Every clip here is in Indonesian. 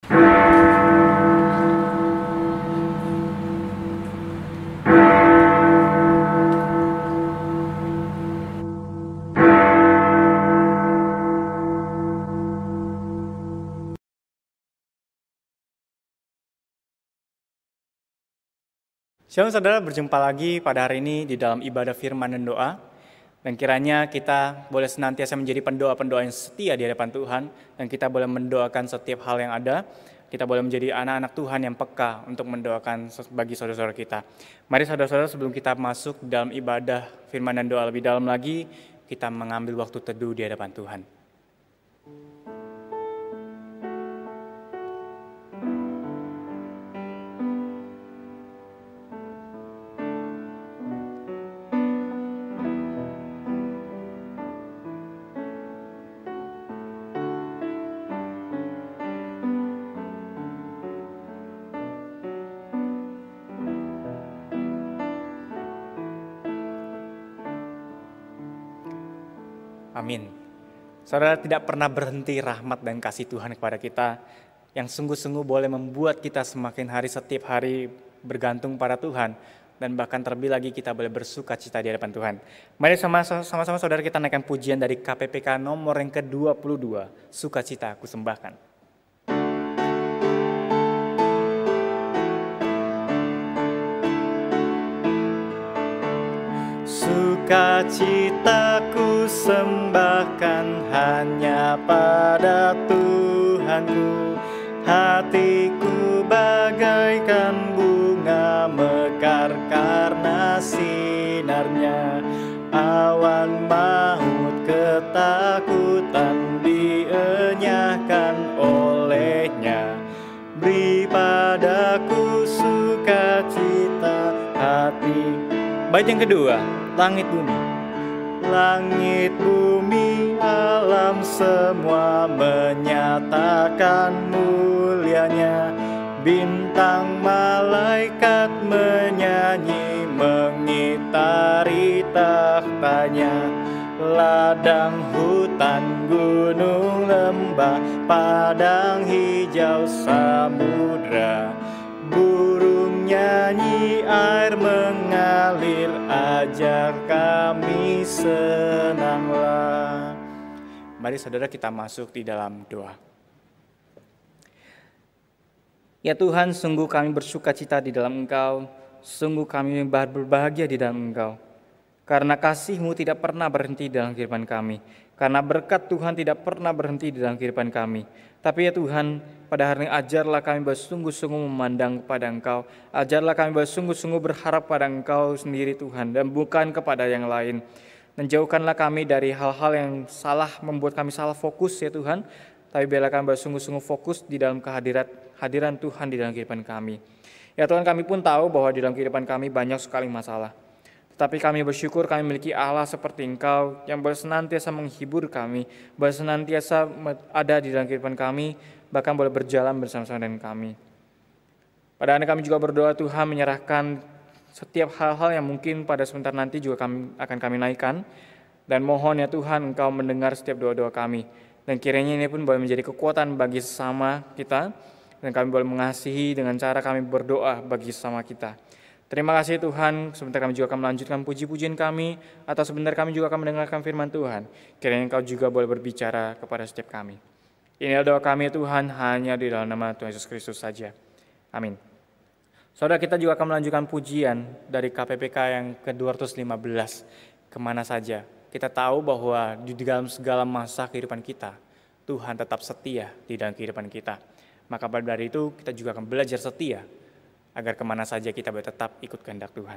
Shalom saudara, berjumpa lagi pada hari ini di dalam ibadah firman dan doa. Dan kiranya kita boleh senantiasa menjadi pendoa-pendoa yang setia di hadapan Tuhan. Dan kita boleh mendoakan setiap hal yang ada. Kita boleh menjadi anak-anak Tuhan yang peka untuk mendoakan bagi saudara-saudara kita. Mari saudara-saudara, sebelum kita masuk dalam ibadah firman dan doa lebih dalam lagi, kita mengambil waktu teduh di hadapan Tuhan. Amin. Saudara, tidak pernah berhenti rahmat dan kasih Tuhan kepada kita yang sungguh-sungguh boleh membuat kita semakin hari setiap hari bergantung pada Tuhan, dan bahkan terlebih lagi kita boleh bersuka cita di hadapan Tuhan. Mari sama-sama saudara kita naikkan pujian dari KPPK nomor yang ke-22, Sukacita Ku Sembahkan. Sukacitaku sembahkan hanya pada Tuhanku. Hatiku bagaikan bunga mekar karena sinarnya. Awan maut ketakutan dienyahkan olehnya. Beri padaku sukacita hati. Bait yang kedua, langit bumi. Langit bumi alam semua menyatakan mulianya. Bintang malaikat menyanyi mengitari tahtanya. Ladang hutan gunung lembah padang hijau samudra. Burung nyanyi air mengalir, ajar kami senanglah. Mari saudara kita masuk di dalam doa. Ya Tuhan, sungguh kami bersuka cita di dalam Engkau, sungguh kami berbahagia di dalam Engkau. Karena kasih-Mu tidak pernah berhenti dalam kehidupan kami, karena berkat Tuhan tidak pernah berhenti di dalam kehidupan kami. Tapi ya Tuhan, pada hari ini ajarlah kami bersungguh-sungguh memandang kepada Engkau. Ajarlah kami bersungguh-sungguh berharap pada Engkau sendiri Tuhan, dan bukan kepada yang lain. Dan jauhkanlah kami dari hal-hal yang salah, membuat kami salah fokus ya Tuhan. Tapi biarlah kami bersungguh-sungguh fokus di dalam kehadiran Tuhan di dalam kehidupan kami. Ya Tuhan, kami pun tahu bahwa di dalam kehidupan kami banyak sekali masalah. Tetapi kami bersyukur kami memiliki Allah seperti Engkau yang bersenantiasa menghibur kami, bersenantiasa ada di dalam kehidupan kami, bahkan boleh berjalan bersama-sama dengan kami. Pada hari kami juga berdoa Tuhan menyerahkan setiap hal-hal yang mungkin pada sebentar nanti juga akan kami naikkan. Dan mohon ya Tuhan Engkau mendengar setiap doa-doa kami. Dan kiranya ini pun boleh menjadi kekuatan bagi sesama kita. Dan kami boleh mengasihi dengan cara kami berdoa bagi sesama kita. Terima kasih Tuhan, sebentar kami juga akan melanjutkan puji-pujian kami, atau sebentar kami juga akan mendengarkan firman Tuhan. Kiranya Engkau juga boleh berbicara kepada setiap kami. Ini adalah doa kami Tuhan, hanya di dalam nama Tuhan Yesus Kristus saja. Amin. Saudara, kita juga akan melanjutkan pujian dari KPPK yang ke-215. Kemana saja? Kita tahu bahwa di dalam segala masa kehidupan kita, Tuhan tetap setia di dalam kehidupan kita. Maka pada dari itu kita juga akan belajar setia, agar kemana saja kita boleh tetap ikut kehendak Tuhan.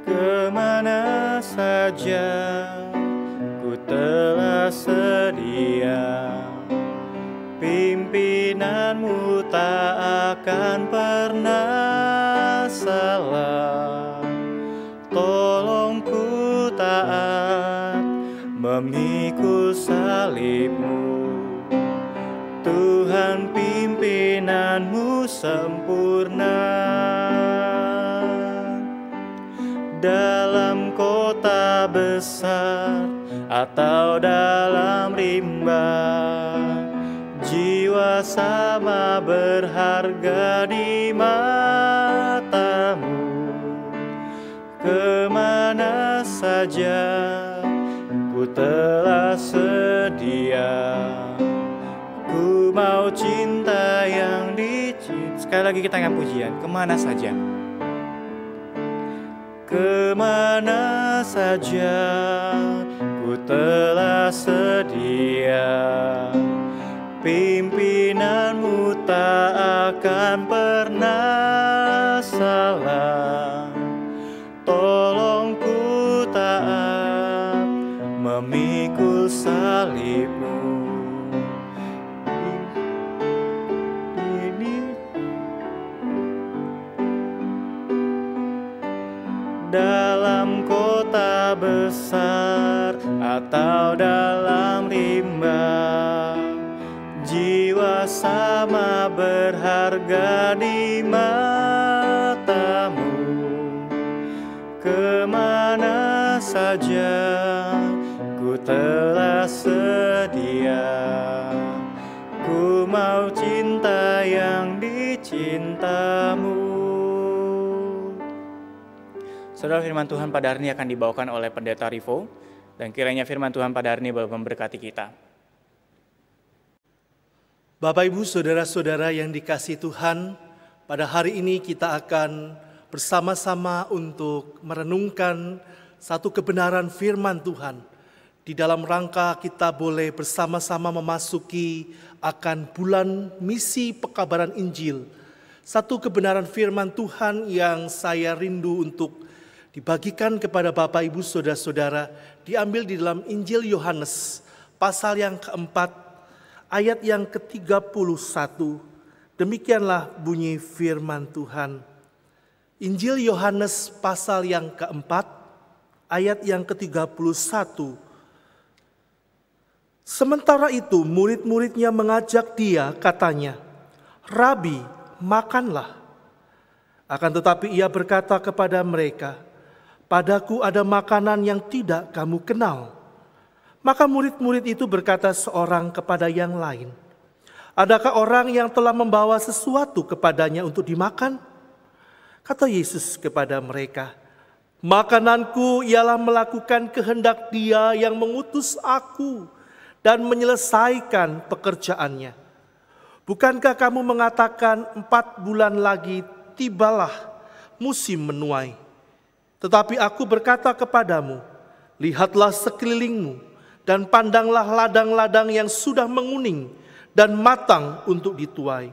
Kemana saja ku telah sedia, pimpinanmu tak akan pernah salah. Tolong ku taat memikul salibmu, Tuhan pimpin pimpinanmu sempurna. Dalam kota besar atau dalam rimba, jiwa sama berharga di matamu. Kemana saja ku telah sedia, ku mau cinta yang dicinta. Sekali lagi kita ingat pujian, kemana saja. Kemana saja ku telah sedia, pimpinanmu tak akan pernah salah. Tolong ku taat memikul salibmu. Dalam kota besar atau dalam rimba, jiwa sama berharga di matamu. Kemana saja ku telah sedia, ku mau cinta yang dicintamu. Saudara, firman Tuhan pada hari ini akan dibawakan oleh Pendeta Rivo, dan kiranya firman Tuhan pada hari ini boleh memberkati kita. Bapak, Ibu, Saudara-saudara yang dikasihi Tuhan, pada hari ini kita akan bersama-sama untuk merenungkan satu kebenaran firman Tuhan. Di dalam rangka kita boleh bersama-sama memasuki akan bulan misi pekabaran Injil. Satu kebenaran firman Tuhan yang saya rindu untuk dibagikan kepada Bapak, Ibu, Saudara-saudara, diambil di dalam Injil Yohanes, pasal yang keempat, ayat yang ke-31. Demikianlah bunyi firman Tuhan. Injil Yohanes pasal yang keempat, ayat yang ke-31. Sementara itu murid-muridnya mengajak dia, katanya, "Rabi, makanlah." Akan tetapi ia berkata kepada mereka, "Padaku ada makanan yang tidak kamu kenal." Maka murid-murid itu berkata seorang kepada yang lain, "Adakah orang yang telah membawa sesuatu kepadanya untuk dimakan?" Kata Yesus kepada mereka, "Makananku ialah melakukan kehendak Dia yang mengutus aku dan menyelesaikan pekerjaannya. Bukankah kamu mengatakan 4 bulan lagi tibalah musim menuai? Tetapi aku berkata kepadamu, lihatlah sekelilingmu dan pandanglah ladang-ladang yang sudah menguning dan matang untuk dituai.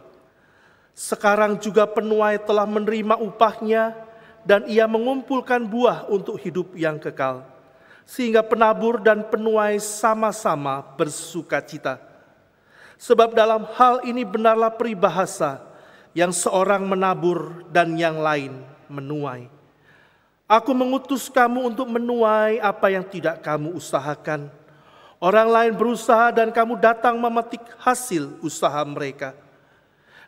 Sekarang juga penuai telah menerima upahnya dan ia mengumpulkan buah untuk hidup yang kekal. Sehingga penabur dan penuai sama-sama bersukacita. Sebab dalam hal ini benarlah peribahasa, yang seorang menabur dan yang lain menuai. Aku mengutus kamu untuk menuai apa yang tidak kamu usahakan. Orang lain berusaha dan kamu datang memetik hasil usaha mereka."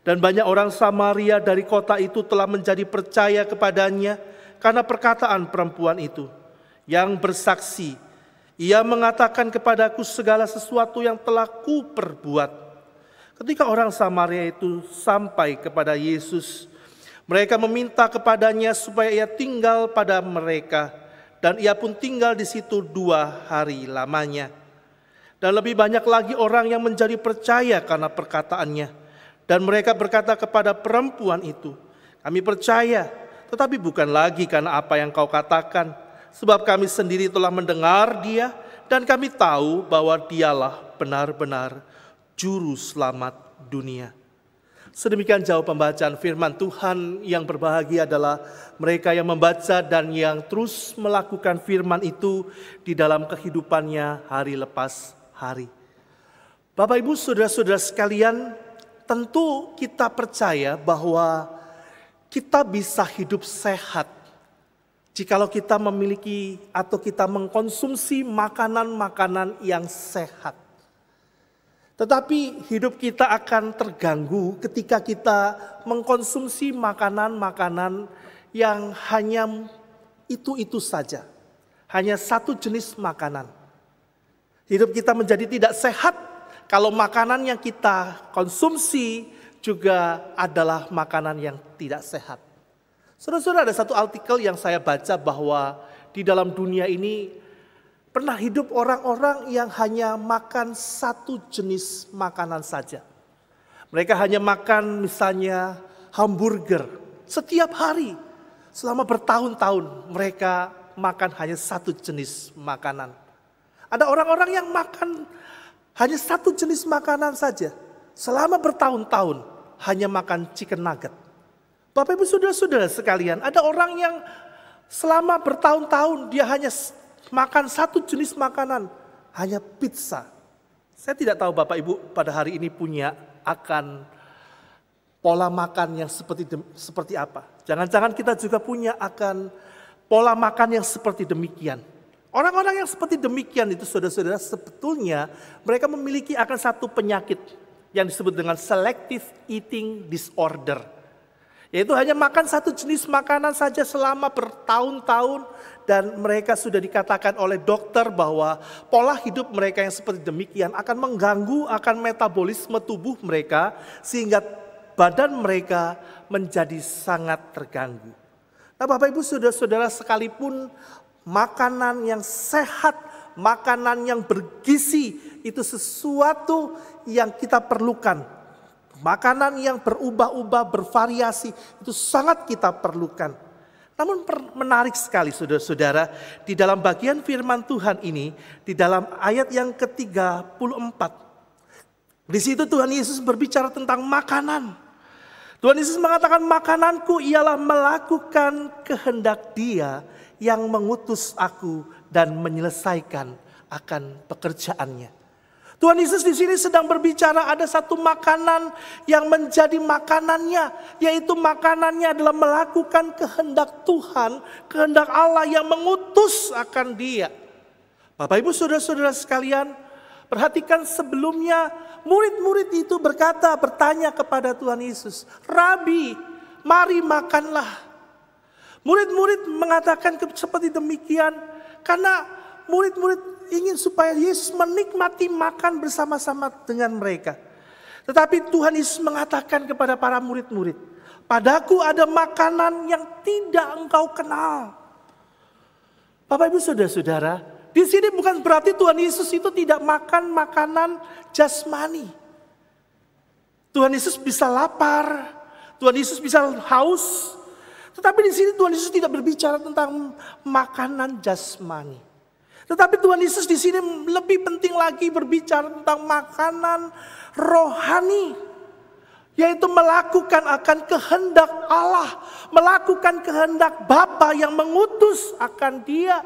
Dan banyak orang Samaria dari kota itu telah menjadi percaya kepadanya karena perkataan perempuan itu, yang bersaksi, "Ia mengatakan kepadaku segala sesuatu yang telah kuperbuat." Ketika orang Samaria itu sampai kepada Yesus, mereka meminta kepadanya supaya ia tinggal pada mereka, dan ia pun tinggal di situ 2 hari lamanya. Dan lebih banyak lagi orang yang menjadi percaya karena perkataannya. Dan mereka berkata kepada perempuan itu, "Kami percaya, tetapi bukan lagi karena apa yang kau katakan, sebab kami sendiri telah mendengar Dia, dan kami tahu bahwa Dialah benar-benar Juru Selamat dunia." Sedemikian jauh pembacaan firman Tuhan. Yang berbahagia adalah mereka yang membaca dan yang terus melakukan firman itu di dalam kehidupannya hari lepas hari. Bapak, Ibu, Saudara-saudara sekalian, tentu kita percaya bahwa kita bisa hidup sehat jikalau kita memiliki atau kita mengkonsumsi makanan-makanan yang sehat. Tetapi hidup kita akan terganggu ketika kita mengkonsumsi makanan-makanan yang hanya itu saja. Hanya satu jenis makanan. Hidup kita menjadi tidak sehat kalau makanan yang kita konsumsi juga adalah makanan yang tidak sehat. Saudara-saudara, ada satu artikel yang saya baca bahwa di dalam dunia ini pernah hidup orang-orang yang hanya makan satu jenis makanan saja. Mereka hanya makan misalnya hamburger setiap hari. Selama bertahun-tahun mereka makan hanya satu jenis makanan. Ada orang-orang yang makan hanya satu jenis makanan saja. Selama bertahun-tahun hanya makan chicken nugget. Bapak ibu saudara-saudara sekalian, ada orang yang selama bertahun-tahun dia hanya makan satu jenis makanan, hanya pizza. Saya tidak tahu Bapak Ibu pada hari ini punya akan pola makan yang seperti apa. Jangan-jangan kita juga punya akan pola makan yang seperti demikian. Orang-orang yang seperti demikian itu saudara-saudara sebetulnya mereka memiliki akan satu penyakit yang disebut dengan selective eating disorder. Yaitu hanya makan satu jenis makanan saja selama bertahun-tahun dan mereka sudah dikatakan oleh dokter bahwa pola hidup mereka yang seperti demikian akan mengganggu akan metabolisme tubuh mereka sehingga badan mereka menjadi sangat terganggu. Nah Bapak Ibu saudara-saudara sekalipun makanan yang sehat, makanan yang bergizi itu sesuatu yang kita perlukan. Makanan yang berubah-ubah, bervariasi itu sangat kita perlukan. Namun menarik sekali saudara-saudara, di dalam bagian firman Tuhan ini, di dalam ayat yang ke-34. Di situ Tuhan Yesus berbicara tentang makanan. Tuhan Yesus mengatakan makananku ialah melakukan kehendak Dia yang mengutus aku dan menyelesaikan akan pekerjaannya. Tuhan Yesus di sini sedang berbicara ada satu makanan yang menjadi makanannya, yaitu makanannya adalah melakukan kehendak Tuhan, kehendak Allah yang mengutus akan Dia. Bapak Ibu saudara-saudara sekalian, perhatikan sebelumnya murid-murid itu bertanya kepada Tuhan Yesus, "Rabi, mari makanlah." Murid-murid mengatakan seperti demikian karena murid-murid ingin supaya Yesus menikmati makan bersama-sama dengan mereka. Tetapi Tuhan Yesus mengatakan kepada para murid-murid, "Padaku ada makanan yang tidak engkau kenal." Bapak Ibu saudara-saudara, di sini bukan berarti Tuhan Yesus itu tidak makan makanan jasmani. Tuhan Yesus bisa lapar, Tuhan Yesus bisa haus. Tetapi di sini Tuhan Yesus tidak berbicara tentang makanan jasmani. Tetapi Tuhan Yesus di sini lebih penting lagi berbicara tentang makanan rohani. Yaitu melakukan akan kehendak Allah. Melakukan kehendak Bapa yang mengutus akan Dia.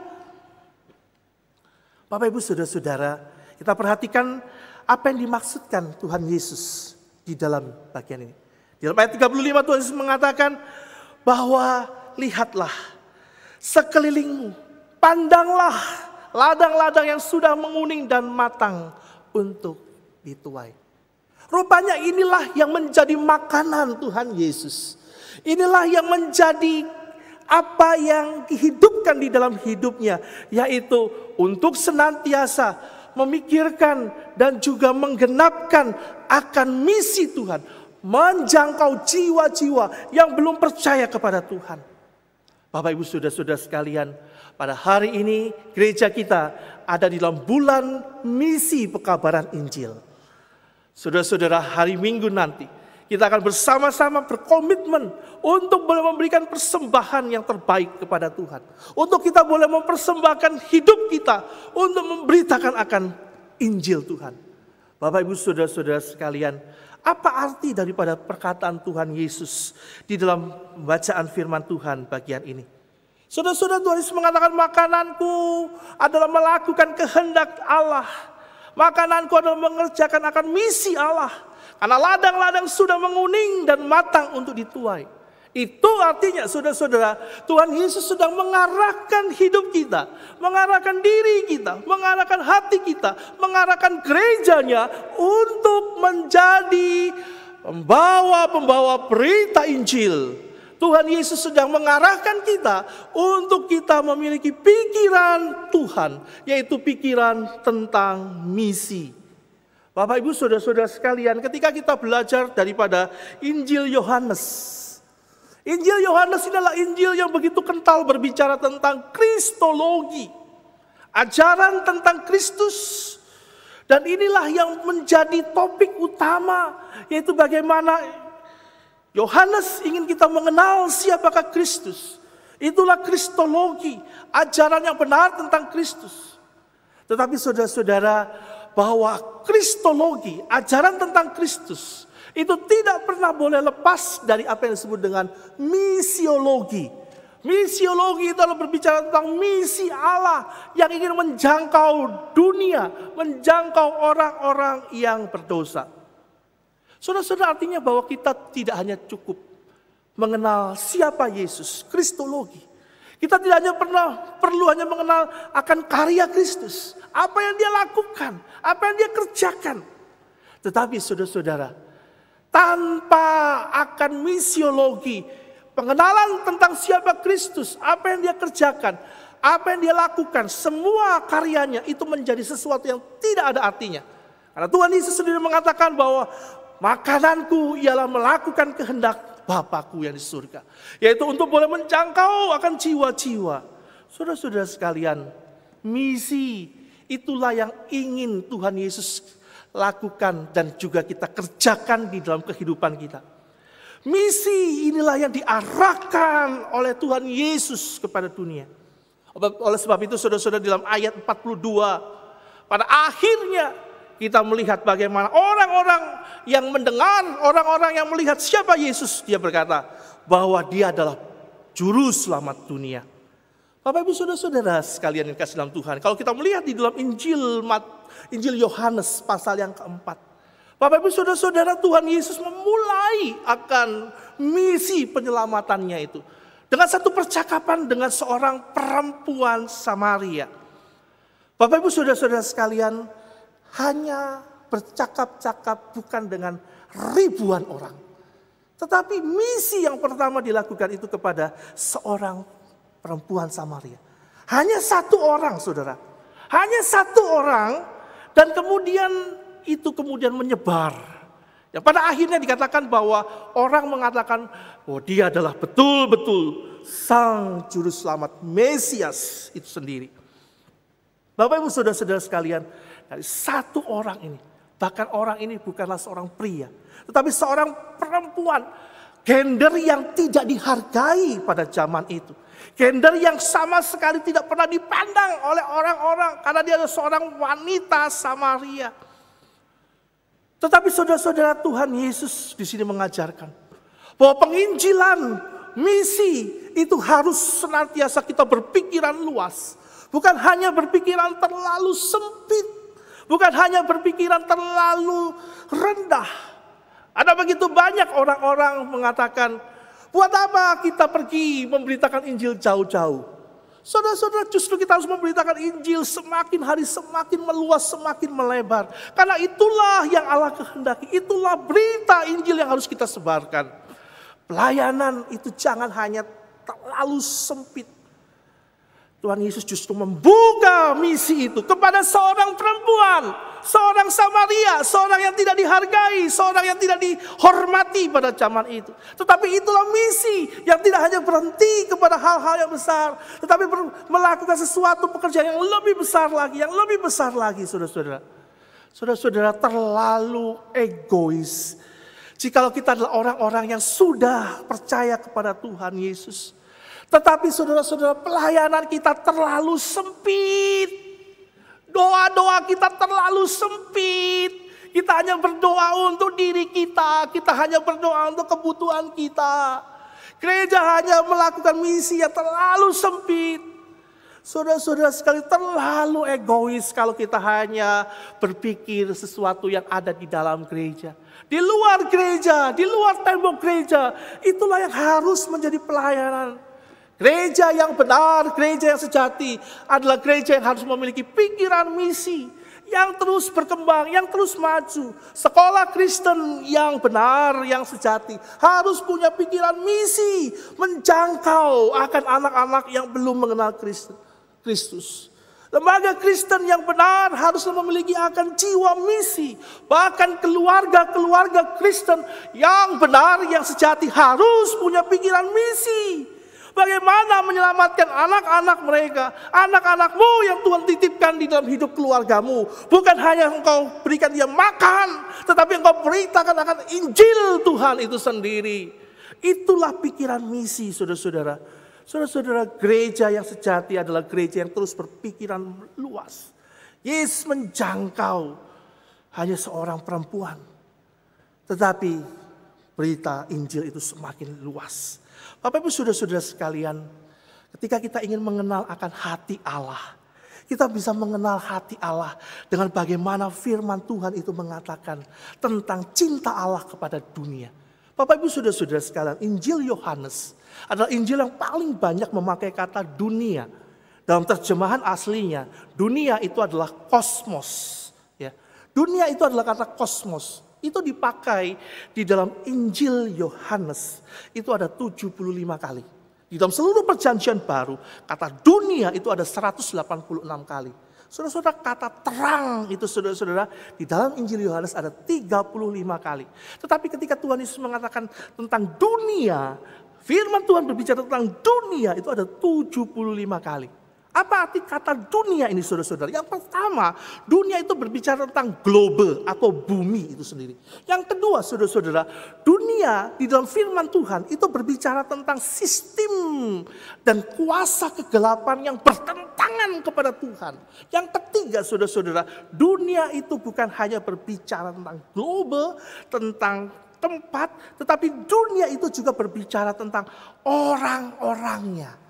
Bapak Ibu saudara-saudara, kita perhatikan apa yang dimaksudkan Tuhan Yesus di dalam bagian ini. Di dalam ayat 35 Tuhan Yesus mengatakan bahwa lihatlah sekelilingmu, pandanglah ladang-ladang yang sudah menguning dan matang untuk dituai. Rupanya inilah yang menjadi makanan Tuhan Yesus. Inilah yang menjadi apa yang dihidupkan di dalam hidupnya. Yaitu untuk senantiasa memikirkan dan juga menggenapkan akan misi Tuhan. Menjangkau jiwa-jiwa yang belum percaya kepada Tuhan. Bapak Ibu saudara-saudara sekalian, pada hari ini gereja kita ada di dalam bulan misi pekabaran Injil. Saudara-saudara, hari Minggu nanti kita akan bersama-sama berkomitmen untuk boleh memberikan persembahan yang terbaik kepada Tuhan. Untuk kita boleh mempersembahkan hidup kita untuk memberitakan akan Injil Tuhan. Bapak Ibu saudara-saudara sekalian, apa arti daripada perkataan Tuhan Yesus di dalam bacaan firman Tuhan bagian ini? Saudara-saudara, Tuhan Yesus mengatakan makananku adalah melakukan kehendak Allah. Makananku adalah mengerjakan akan misi Allah. Karena ladang-ladang sudah menguning dan matang untuk dituai. Itu artinya saudara-saudara, Tuhan Yesus sedang mengarahkan hidup kita, mengarahkan diri kita, mengarahkan hati kita, mengarahkan gerejanya untuk menjadi pembawa-pembawa berita Injil. Tuhan Yesus sedang mengarahkan kita untuk kita memiliki pikiran Tuhan, yaitu pikiran tentang misi. Bapak Ibu saudara-saudara sekalian, ketika kita belajar daripada Injil Yohanes, Injil Yohanes adalah Injil yang begitu kental berbicara tentang kristologi, ajaran tentang Kristus. Dan inilah yang menjadi topik utama, yaitu bagaimana Yohanes ingin kita mengenal siapakah Kristus. Itulah kristologi, ajaran yang benar tentang Kristus. Tetapi saudara-saudara, bahwa kristologi, ajaran tentang Kristus, itu tidak pernah boleh lepas dari apa yang disebut dengan misiologi. Misiologi itu adalah berbicara tentang misi Allah yang ingin menjangkau dunia, menjangkau orang-orang yang berdosa. Saudara-saudara, artinya bahwa kita tidak hanya cukup mengenal siapa Yesus, kristologi. Kita tidak hanya perlu hanya mengenal akan karya Kristus, apa yang dia lakukan, apa yang dia kerjakan. Tetapi saudara-saudara, tanpa akan misiologi, pengenalan tentang siapa Kristus, apa yang dia kerjakan, apa yang dia lakukan, semua karyanya itu menjadi sesuatu yang tidak ada artinya. Karena Tuhan Yesus sendiri mengatakan bahwa makananku ialah melakukan kehendak Bapakku yang di surga, yaitu untuk boleh menjangkau akan jiwa-jiwa. Saudara-saudara sekalian, misi itulah yang ingin Tuhan Yesus lakukan dan juga kita kerjakan di dalam kehidupan kita. Misi inilah yang diarahkan oleh Tuhan Yesus kepada dunia. Oleh sebab itu saudara-saudara, dalam ayat 42, pada akhirnya kita melihat bagaimana orang-orang yang mendengar, orang-orang yang melihat siapa Yesus, dia berkata bahwa dia adalah juru selamat dunia. Bapak Ibu saudara-saudara sekalian yang kasih dalam Tuhan, kalau kita melihat di dalam Injil Yohanes pasal yang keempat, Bapak Ibu saudara-saudara, Tuhan Yesus memulai akan misi penyelamatannya itu dengan satu percakapan dengan seorang perempuan Samaria. Bapak Ibu saudara-saudara sekalian, hanya bercakap-cakap bukan dengan ribuan orang. Tetapi misi yang pertama dilakukan itu kepada seorang perempuan Samaria. Hanya satu orang, saudara. Hanya satu orang, dan kemudian itu kemudian menyebar. Ya, pada akhirnya dikatakan bahwa orang mengatakan, oh dia adalah betul-betul sang juru selamat, Mesias itu sendiri. Bapak Ibu saudara-saudara sekalian, dari satu orang ini, bahkan orang ini bukanlah seorang pria, tetapi seorang perempuan, gender yang tidak dihargai pada zaman itu. Gender yang sama sekali tidak pernah dipandang oleh orang-orang karena dia adalah seorang wanita Samaria. Tetapi saudara-saudara, Tuhan Yesus di sini mengajarkan bahwa penginjilan, misi itu harus senantiasa kita berpikiran luas. Bukan hanya berpikiran terlalu sempit. Bukan hanya berpikiran terlalu rendah. Ada begitu banyak orang-orang mengatakan, buat apa kita pergi memberitakan Injil jauh-jauh? Saudara-saudara, justru kita harus memberitakan Injil semakin hari semakin meluas, semakin melebar. Karena itulah yang Allah kehendaki. Itulah berita Injil yang harus kita sebarkan. Pelayanan itu jangan hanya terlalu sempit. Tuhan Yesus justru membuka misi itu kepada seorang perempuan, seorang Samaria, seorang yang tidak dihargai, seorang yang tidak dihormati pada zaman itu. Tetapi itulah misi yang tidak hanya berhenti kepada hal-hal yang besar, tetapi melakukan sesuatu pekerjaan yang lebih besar lagi, yang lebih besar lagi, saudara-saudara. Saudara-saudara, terlalu egois jikalau kita adalah orang-orang yang sudah percaya kepada Tuhan Yesus. Tetapi saudara-saudara, pelayanan kita terlalu sempit. Doa-doa kita terlalu sempit. Kita hanya berdoa untuk diri kita. Kita hanya berdoa untuk kebutuhan kita. Gereja hanya melakukan misi yang terlalu sempit. Saudara-saudara sekali, terlalu egois kalau kita hanya berpikir sesuatu yang ada di dalam gereja. Di luar gereja, di luar tembok gereja, itulah yang harus menjadi pelayanan. Gereja yang benar, gereja yang sejati adalah gereja yang harus memiliki pikiran misi yang terus berkembang, yang terus maju. Sekolah Kristen yang benar, yang sejati harus punya pikiran misi menjangkau akan anak-anak yang belum mengenal Kristus. Lembaga Kristen yang benar harus memiliki akan jiwa misi. Bahkan keluarga-keluarga Kristen yang benar, yang sejati harus punya pikiran misi. Bagaimana menyelamatkan anak-anak mereka, anak-anakmu yang Tuhan titipkan di dalam hidup keluargamu. Bukan hanya engkau berikan dia makan, tetapi engkau beritakan akan Injil Tuhan itu sendiri. Itulah pikiran misi, saudara-saudara. Saudara-saudara, gereja yang sejati adalah gereja yang terus berpikiran luas. Yesus menjangkau hanya seorang perempuan. Tetapi berita Injil itu semakin luas. Bapak Ibu saudara-saudara sekalian, ketika kita ingin mengenal akan hati Allah, kita bisa mengenal hati Allah dengan bagaimana firman Tuhan itu mengatakan tentang cinta Allah kepada dunia. Bapak Ibu saudara-saudara sekalian, Injil Yohanes adalah Injil yang paling banyak memakai kata dunia. Dalam terjemahan aslinya, dunia itu adalah kosmos. Ya. Dunia itu adalah kata kosmos. Itu dipakai di dalam Injil Yohanes. Itu ada 75 kali. Di dalam seluruh perjanjian baru, kata dunia itu ada 186 kali. Saudara-saudara, kata terang itu saudara-saudara di dalam Injil Yohanes ada 35 kali. Tetapi ketika Tuhan Yesus mengatakan tentang dunia, firman Tuhan berbicara tentang dunia itu ada 75 kali. Apa arti kata dunia ini saudara-saudara? Yang pertama, dunia itu berbicara tentang global atau bumi itu sendiri. Yang kedua saudara-saudara, dunia di dalam firman Tuhan itu berbicara tentang sistem dan kuasa kegelapan yang bertentangan kepada Tuhan. Yang ketiga saudara-saudara, dunia itu bukan hanya berbicara tentang global, tentang tempat, tetapi dunia itu juga berbicara tentang orang-orangnya.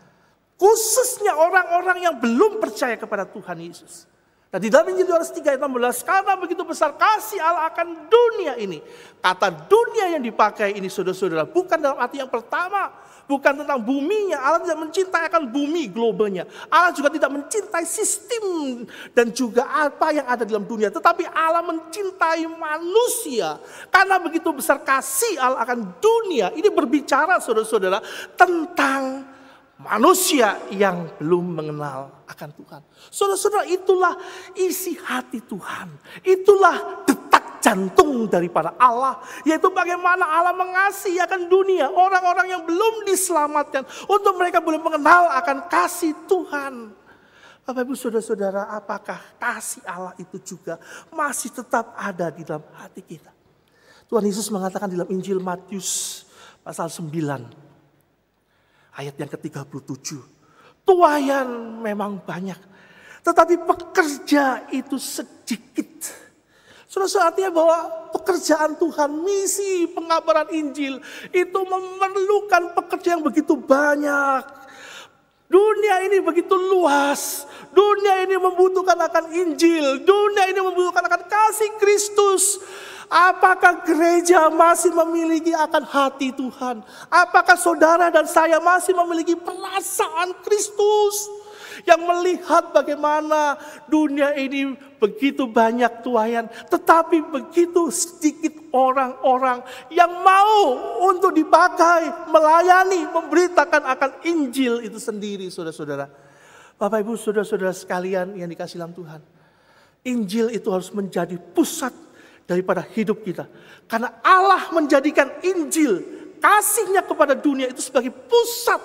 Khususnya orang-orang yang belum percaya kepada Tuhan Yesus. Nah, di dalam Injil Yohanes 3 ayat 16, karena begitu besar kasih Allah akan dunia ini. Kata dunia yang dipakai ini saudara-saudara bukan dalam arti yang pertama. Bukan tentang buminya. Allah tidak mencintai akan bumi globalnya. Allah juga tidak mencintai sistem dan juga apa yang ada dalam dunia. Tetapi Allah mencintai manusia. Karena begitu besar kasih Allah akan dunia. Ini berbicara saudara-saudara tentang manusia yang belum mengenal akan Tuhan. Saudara-saudara, itulah isi hati Tuhan. Itulah detak jantung daripada Allah. Yaitu bagaimana Allah mengasihi akan dunia. Orang-orang yang belum diselamatkan. Untuk mereka boleh mengenal akan kasih Tuhan. Bapak Ibu saudara-saudara, apakah kasih Allah itu juga masih tetap ada di dalam hati kita? Tuhan Yesus mengatakan di dalam Injil Matius pasal 9. Ayat yang ke-37. Tuaian memang banyak. Tetapi pekerja itu sedikit. Saudara, artinya bahwa pekerjaan Tuhan, misi pengabaran Injil. Itu memerlukan pekerja yang begitu banyak. Dunia ini begitu luas. Dunia ini membutuhkan akan Injil. Dunia ini membutuhkan akan kasih Kristus. Apakah gereja masih memiliki akan hati Tuhan? Apakah saudara dan saya masih memiliki perasaan Kristus? Yang melihat bagaimana dunia ini begitu banyak tuaian. Tetapi begitu sedikit orang-orang yang mau untuk dipakai, melayani, memberitakan akan Injil itu sendiri saudara-saudara. Bapak Ibu saudara-saudara sekalian yang dikasihi dalam Tuhan. Injil itu harus menjadi pusat daripada hidup kita. Karena Allah menjadikan Injil, kasihnya kepada dunia itu sebagai pusat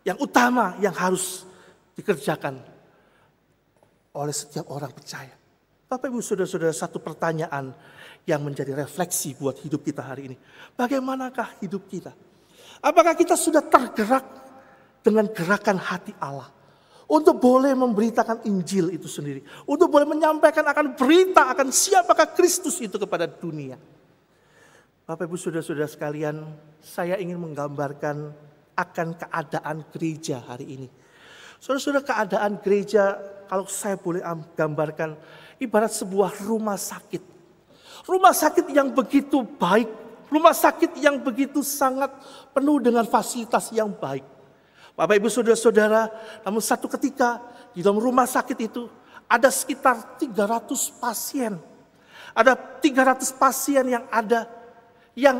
yang utama yang harus dikerjakan oleh setiap orang percaya. Bapak Ibu saudara-saudara, satu pertanyaan yang menjadi refleksi buat hidup kita hari ini. Bagaimanakah hidup kita? Apakah kita sudah tergerak dengan gerakan hati Allah? Untuk boleh memberitakan Injil itu sendiri. Untuk boleh menyampaikan akan berita akan siapakah Kristus itu kepada dunia. Bapak Ibu saudara-saudara sekalian, saya ingin menggambarkan akan keadaan gereja hari ini. Saudara-saudara, keadaan gereja, kalau saya boleh gambarkan, ibarat sebuah rumah sakit. Rumah sakit yang begitu baik, rumah sakit yang begitu sangat penuh dengan fasilitas yang baik. Bapak Ibu Saudara-saudara, namun satu ketika di dalam rumah sakit itu ada sekitar 300 pasien. Ada 300 pasien yang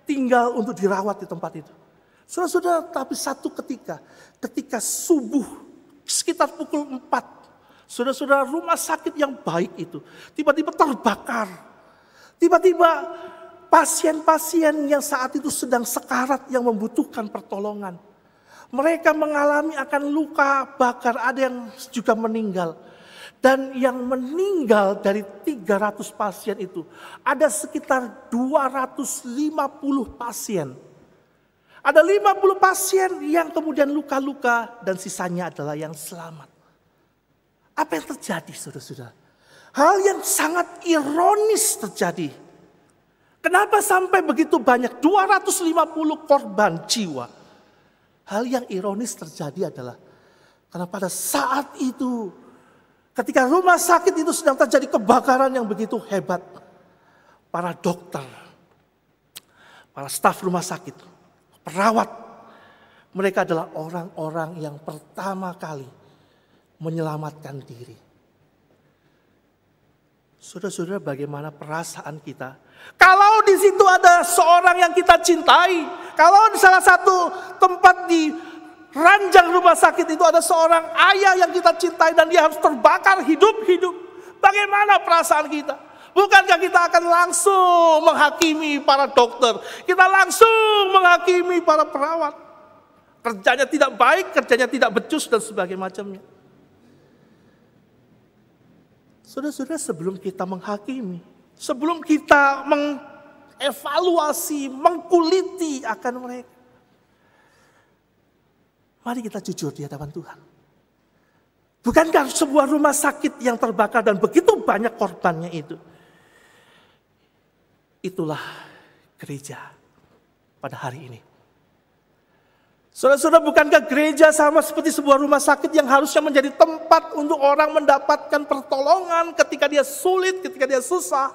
tinggal untuk dirawat di tempat itu. Saudara-saudara, tapi satu ketika subuh sekitar pukul 4, saudara-saudara, rumah sakit yang baik itu tiba-tiba terbakar. Tiba-tiba pasien-pasien yang saat itu sedang sekarat yang membutuhkan pertolongan. Mereka mengalami akan luka bakar, ada yang juga meninggal. Dan yang meninggal dari 300 pasien itu ada sekitar 250 pasien. Ada 50 pasien yang kemudian luka-luka dan sisanya adalah yang selamat. Apa yang terjadi, saudara-saudara? Hal yang sangat ironis terjadi. Kenapa sampai begitu banyak 250 korban jiwa? Hal yang ironis terjadi adalah karena pada saat itu ketika rumah sakit itu sedang terjadi kebakaran yang begitu hebat, para dokter, para staf rumah sakit, perawat, mereka adalah orang-orang yang pertama kali menyelamatkan diri. Saudara-saudara, bagaimana perasaan kita? Kalau di situ ada seorang yang kita cintai, kalau di salah satu tempat di ranjang rumah sakit itu ada seorang ayah yang kita cintai dan dia harus terbakar hidup-hidup, bagaimana perasaan kita? Bukankah kita akan langsung menghakimi para dokter? Kita langsung menghakimi para perawat. Kerjanya tidak baik, kerjanya tidak becus dan sebagainya macamnya. Saudara-saudara, sebelum kita menghakimi, sebelum kita mengevaluasi, mengkuliti akan mereka, mari kita jujur di hadapan Tuhan. Bukankah sebuah rumah sakit yang terbakar dan begitu banyak korbannya itu? Itulah gereja pada hari ini. Saudara-saudara, bukankah gereja sama seperti sebuah rumah sakit yang harusnya menjadi tempat untuk orang mendapatkan pertolongan ketika dia sulit, ketika dia susah.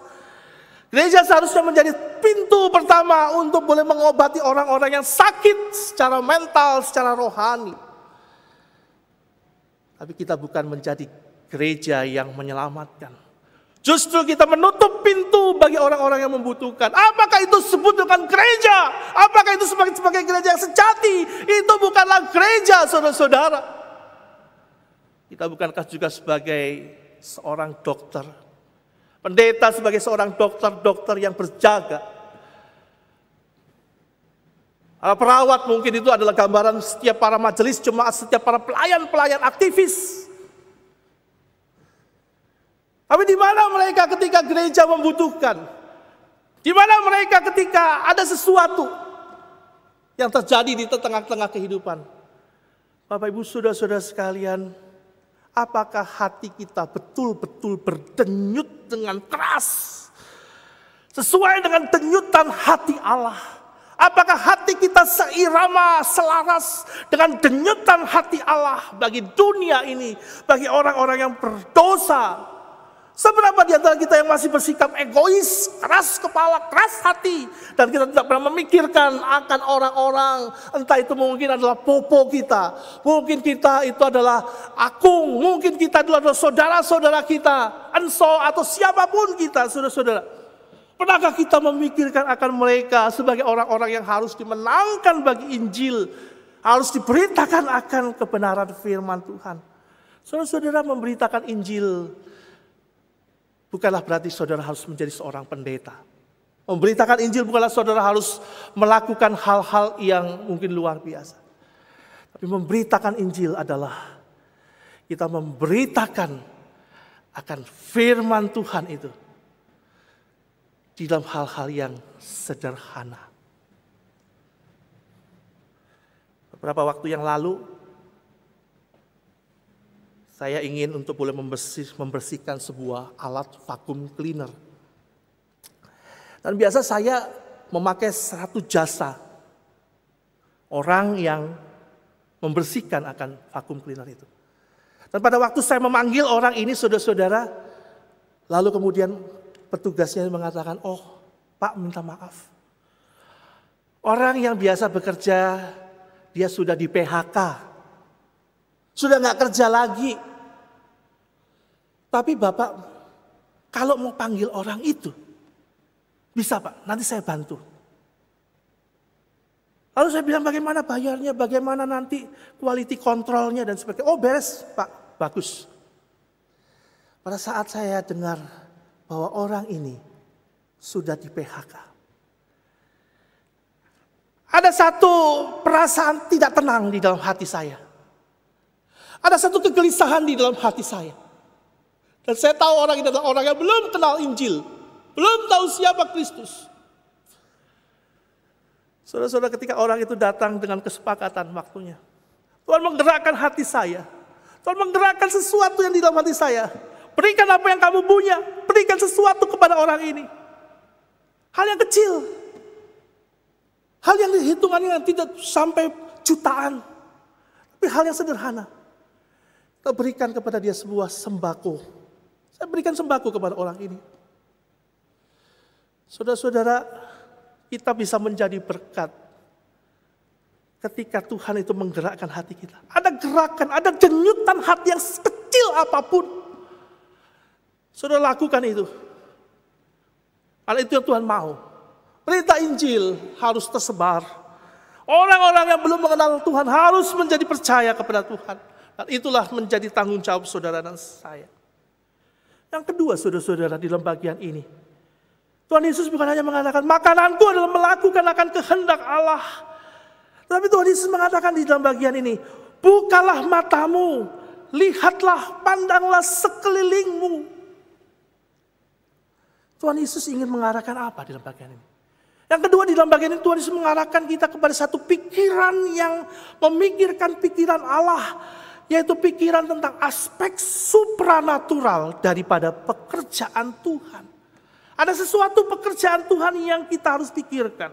Gereja seharusnya menjadi pintu pertama untuk boleh mengobati orang-orang yang sakit secara mental, secara rohani. Tapi kita bukan menjadi gereja yang menyelamatkan. Justru kita menutup pintu bagi orang-orang yang membutuhkan. Apakah itu disebut dengan gereja? Apakah itu sebagai gereja yang sejati? Itu bukanlah gereja, saudara-saudara. Kita bukankah juga sebagai seorang dokter, pendeta sebagai seorang dokter yang berjaga. Perawat mungkin itu adalah gambaran setiap para majelis jemaat, setiap para pelayan-pelayan aktivis. Tapi di mana mereka ketika gereja membutuhkan? Di mana mereka ketika ada sesuatu yang terjadi di tengah-tengah kehidupan? Bapak Ibu saudara-saudara sekalian, apakah hati kita betul-betul berdenyut dengan keras sesuai dengan denyutan hati Allah? Apakah hati kita seirama, selaras dengan denyutan hati Allah bagi dunia ini, bagi orang-orang yang berdosa? Seberapa di antara kita yang masih bersikap egois, keras kepala, keras hati, dan kita tidak pernah memikirkan akan orang-orang, entah itu mungkin adalah popo kita, mungkin kita itu adalah akung, mungkin kita adalah saudara-saudara kita, enso atau siapapun kita, saudara-saudara. Pernahkah kita memikirkan akan mereka sebagai orang-orang yang harus dimenangkan bagi Injil, harus diberitakan akan kebenaran firman Tuhan? Saudara-saudara, memberitakan Injil bukanlah berarti saudara harus menjadi seorang pendeta. Memberitakan Injil bukanlah saudara harus melakukan hal-hal yang mungkin luar biasa. Tapi memberitakan Injil adalah kita memberitakan akan firman Tuhan itu di dalam hal-hal yang sederhana. Beberapa waktu yang lalu, saya ingin untuk boleh membersihkan sebuah alat vacuum cleaner. Dan biasa saya memakai satu jasa orang yang membersihkan akan vakum cleaner itu. Dan pada waktu saya memanggil orang ini, saudara-saudara, lalu kemudian petugasnya mengatakan, oh Pak minta maaf. Orang yang biasa bekerja, dia sudah di PHK. Sudah gak kerja lagi. Tapi Bapak, kalau mau panggil orang itu, bisa Pak, nanti saya bantu. Lalu saya bilang bagaimana bayarnya, bagaimana nanti quality controlnya dan sebagainya. Oh beres Pak, bagus. Pada saat saya dengar bahwa orang ini sudah di PHK. Ada satu perasaan tidak tenang di dalam hati saya. Ada satu kegelisahan di dalam hati saya. Dan saya tahu orang ini adalah orang yang belum kenal Injil. Belum tahu siapa Kristus. Saudara-saudara, ketika orang itu datang dengan kesepakatan waktunya, Tuhan menggerakkan hati saya. Tuhan menggerakkan sesuatu yang di dalam hati saya. Berikan apa yang kamu punya. Berikan sesuatu kepada orang ini. Hal yang kecil. Hal yang hitungannya tidak sampai jutaan. Tapi hal yang sederhana. Kita berikan kepada dia sebuah sembako. Saya berikan sembako kepada orang ini. Saudara-saudara, kita bisa menjadi berkat ketika Tuhan itu menggerakkan hati kita. Ada gerakan, ada denyutan hati yang kecil apapun. Saudara lakukan itu. Karena itu yang Tuhan mau. Berita Injil harus tersebar. Orang-orang yang belum mengenal Tuhan harus menjadi percaya kepada Tuhan. Dan itulah menjadi tanggung jawab saudara dan saya. Yang kedua, saudara-saudara, di dalam bagian ini, Tuhan Yesus bukan hanya mengatakan, makananku adalah melakukan akan kehendak Allah. Tapi Tuhan Yesus mengatakan di dalam bagian ini, bukalah matamu, lihatlah, pandanglah sekelilingmu. Tuhan Yesus ingin mengarahkan apa di dalam bagian ini? Yang kedua, di dalam bagian ini Tuhan Yesus mengarahkan kita kepada satu pikiran yang memikirkan pikiran Allah. Yaitu pikiran tentang aspek supranatural daripada pekerjaan Tuhan. Ada sesuatu pekerjaan Tuhan yang kita harus pikirkan.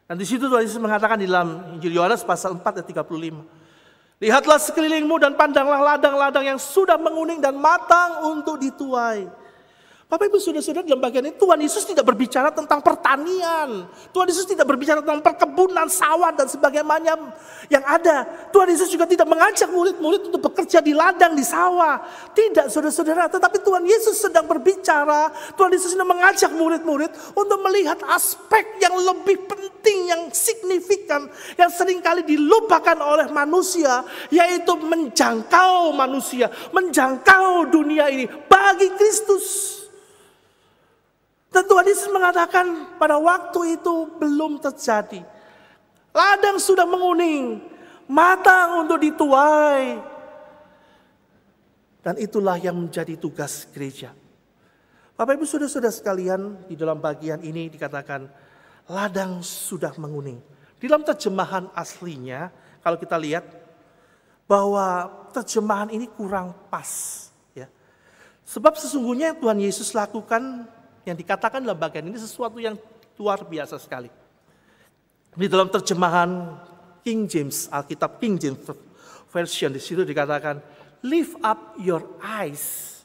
Dan di situ Tuhan Yesus mengatakan di dalam Injil Yohanes pasal 4 ayat 35. Lihatlah sekelilingmu dan pandanglah ladang-ladang yang sudah menguning dan matang untuk dituai. Bapak Ibu saudara-saudara, dalam bagian ini Tuhan Yesus tidak berbicara tentang pertanian. Tuhan Yesus tidak berbicara tentang perkebunan, sawah dan sebagainya yang ada. Tuhan Yesus juga tidak mengajak murid-murid untuk bekerja di ladang, di sawah. Tidak saudara-saudara, tetapi Tuhan Yesus sedang berbicara. Tuhan Yesus sedang mengajak murid-murid untuk melihat aspek yang lebih penting, yang signifikan, yang seringkali dilupakan oleh manusia, yaitu menjangkau manusia, menjangkau dunia ini bagi Kristus. Dan Tuhan Yesus mengatakan pada waktu itu belum terjadi. Ladang sudah menguning, matang untuk dituai. Dan itulah yang menjadi tugas gereja. Bapak Ibu saudara-saudara sekalian, di dalam bagian ini dikatakan ladang sudah menguning. Di dalam terjemahan aslinya, kalau kita lihat bahwa terjemahan ini kurang pas. Ya. Sebab sesungguhnya Tuhan Yesus lakukan, yang dikatakan dalam bagian ini sesuatu yang luar biasa sekali. Di dalam terjemahan King James, Alkitab King James Version, di situ dikatakan, lift up your eyes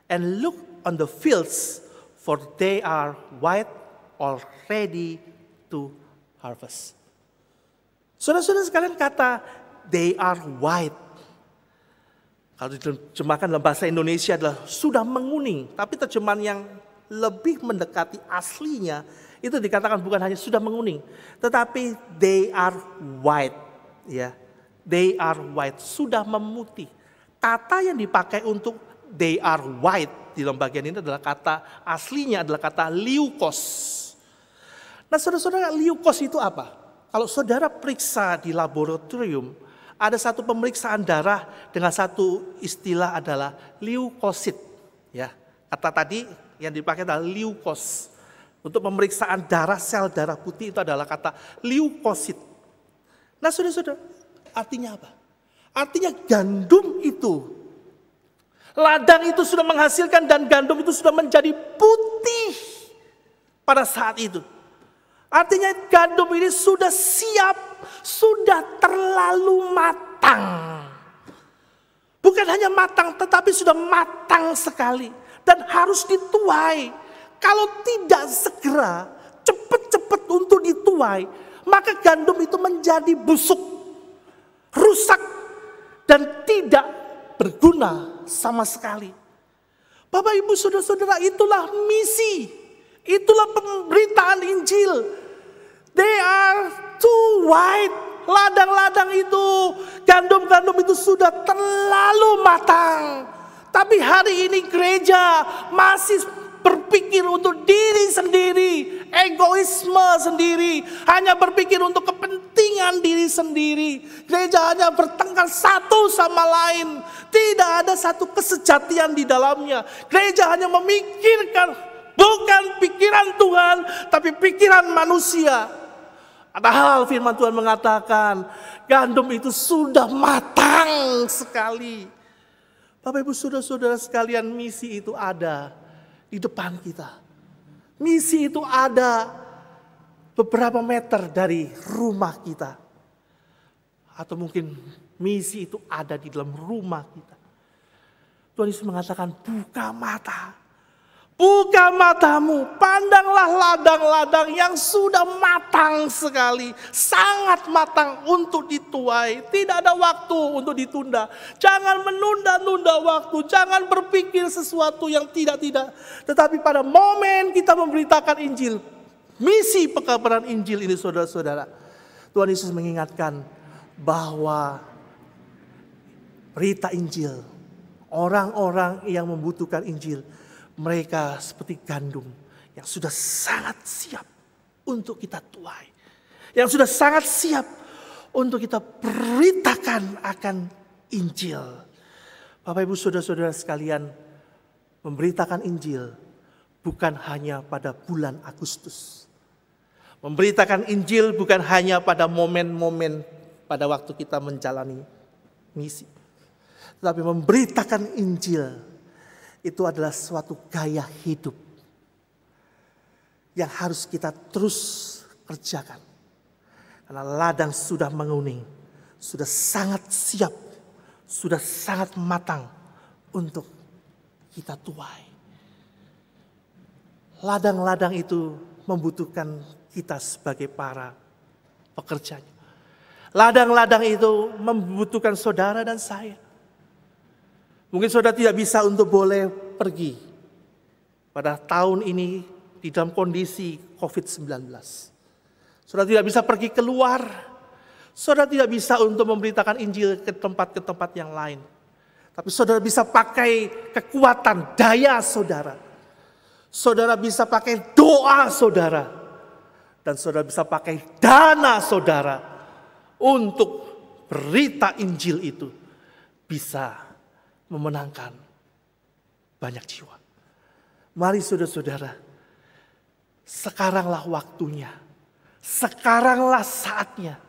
and look on the fields, for they are white already to harvest. Saudara-saudara sekalian, kata they are white, kalau diterjemahkan dalam bahasa Indonesia adalah sudah menguning, tapi terjemahan yang lebih mendekati aslinya itu dikatakan bukan hanya sudah menguning, tetapi they are white, ya, they are white, sudah memutih. Kata yang dipakai untuk they are white di dalam bagian ini adalah kata aslinya adalah kata leukos. Nah, saudara-saudara, leukos itu apa? Kalau saudara periksa di laboratorium, ada satu pemeriksaan darah dengan satu istilah adalah leukosit, ya. Kata tadi yang dipakai adalah leukos. Untuk pemeriksaan darah, sel darah putih itu adalah kata leukosit. Nah saudara-saudara, artinya apa? Artinya gandum itu, ladang itu sudah menghasilkan dan gandum itu sudah menjadi putih pada saat itu. Artinya gandum ini sudah siap, sudah terlalu matang. Bukan hanya matang, tetapi sudah matang sekali. Dan harus dituai. Kalau tidak segera, cepat-cepat untuk dituai, maka gandum itu menjadi busuk, rusak, dan tidak berguna sama sekali. Bapak, Ibu, Saudara-saudara, itulah misi. Itulah pemberitaan Injil. They are too wide. Ladang-ladang itu, gandum-gandum itu sudah terlalu matang. Tapi hari ini gereja masih berpikir untuk diri sendiri, egoisme sendiri, hanya berpikir untuk kepentingan diri sendiri. Gereja hanya bertengkar satu sama lain, tidak ada satu kesejatian di dalamnya. Gereja hanya memikirkan bukan pikiran Tuhan, tapi pikiran manusia. Padahal firman Tuhan mengatakan gandum itu sudah matang sekali. Bapak, Ibu, Saudara-saudara sekalian, misi itu ada di depan kita. Misi itu ada beberapa meter dari rumah kita. Atau mungkin misi itu ada di dalam rumah kita. Tuhan Yesus mengatakan, buka mata. Buka matamu, pandanglah ladang-ladang yang sudah matang sekali. Sangat matang untuk dituai. Tidak ada waktu untuk ditunda. Jangan menunda-nunda waktu. Jangan berpikir sesuatu yang tidak-tidak. Tetapi pada momen kita memberitakan Injil, misi pekabaran Injil ini, saudara-saudara, Tuhan Yesus mengingatkan bahwa berita Injil, orang-orang yang membutuhkan Injil, mereka seperti gandum yang sudah sangat siap untuk kita tuai. Yang sudah sangat siap untuk kita beritakan akan Injil. Bapak, Ibu, Saudara-saudara sekalian, memberitakan Injil bukan hanya pada bulan Agustus. Memberitakan Injil bukan hanya pada momen-momen pada waktu kita menjalani misi. Tetapi memberitakan Injil itu adalah suatu gaya hidup yang harus kita terus kerjakan. Karena ladang sudah menguning, sudah sangat siap, sudah sangat matang untuk kita tuai. Ladang-ladang itu membutuhkan kita sebagai para pekerjanya. Ladang-ladang itu membutuhkan saudara dan saya. Mungkin saudara tidak bisa untuk boleh pergi pada tahun ini di dalam kondisi COVID-19. Saudara tidak bisa pergi keluar. Saudara tidak bisa untuk memberitakan Injil ke tempat yang lain. Tapi saudara bisa pakai kekuatan, daya saudara. Saudara bisa pakai doa saudara. Dan saudara bisa pakai dana saudara untuk berita Injil itu bisa memenangkan banyak jiwa. Mari saudara-saudara, sekaranglah waktunya, sekaranglah saatnya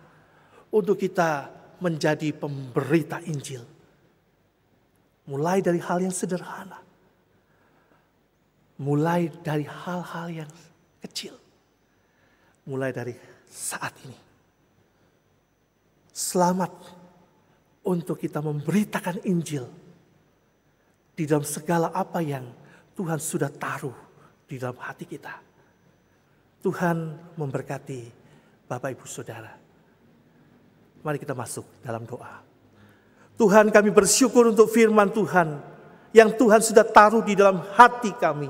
untuk kita menjadi pemberita Injil. Mulai dari hal yang sederhana, mulai dari hal-hal yang kecil, mulai dari saat ini. Selamat untuk kita memberitakan Injil di dalam segala apa yang Tuhan sudah taruh di dalam hati kita. Tuhan memberkati Bapak, Ibu, Saudara. Mari kita masuk dalam doa. Tuhan, kami bersyukur untuk firman Tuhan yang Tuhan sudah taruh di dalam hati kami.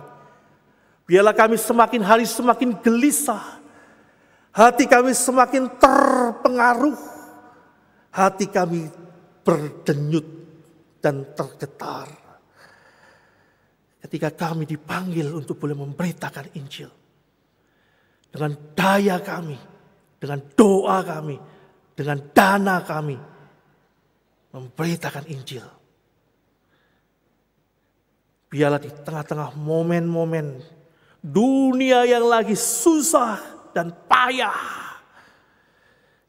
Biarlah kami semakin hari semakin gelisah. Hati kami semakin terpengaruh. Hati kami berdenyut dan tergetar ketika kami dipanggil untuk boleh memberitakan Injil. Dengan daya kami, dengan doa kami, dengan dana kami, memberitakan Injil. Biarlah di tengah-tengah momen-momen dunia yang lagi susah dan payah,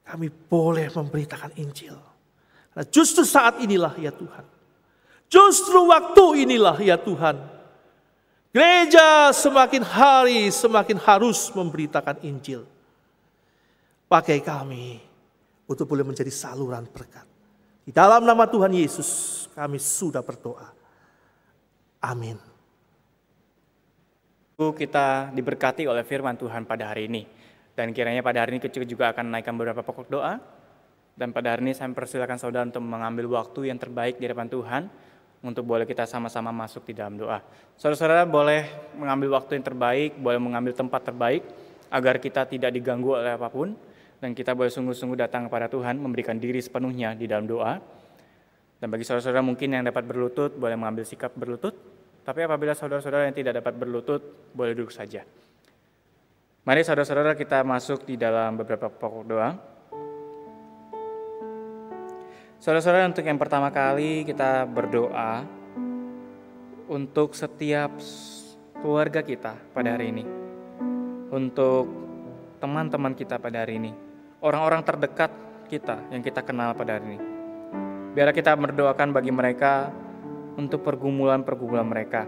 kami boleh memberitakan Injil. Nah, justru saat inilah ya Tuhan, justru waktu inilah ya Tuhan, gereja semakin hari semakin harus memberitakan Injil. pakai kami untuk boleh menjadi saluran berkat. Di dalam nama Tuhan Yesus kami sudah berdoa. Amin. Kita diberkati oleh firman Tuhan pada hari ini. Dan kiranya pada hari ini kecil juga akan menaikkan beberapa pokok doa. Dan pada hari ini saya persilakan saudara untuk mengambil waktu yang terbaik di hadapan Tuhan untuk boleh kita sama-sama masuk di dalam doa. Saudara-saudara boleh mengambil waktu yang terbaik, boleh mengambil tempat terbaik agar kita tidak diganggu oleh apapun dan kita boleh sungguh-sungguh datang kepada Tuhan, memberikan diri sepenuhnya di dalam doa. Dan bagi saudara-saudara mungkin yang dapat berlutut, boleh mengambil sikap berlutut. Tapi apabila saudara-saudara yang tidak dapat berlutut, boleh duduk saja. Mari saudara-saudara kita masuk di dalam beberapa pokok doa. Saudara-saudara, untuk yang pertama kali kita berdoa untuk setiap keluarga kita pada hari ini. Untuk teman-teman kita pada hari ini. Orang-orang terdekat kita yang kita kenal pada hari ini. Biarlah kita berdoakan bagi mereka untuk pergumulan-pergumulan mereka.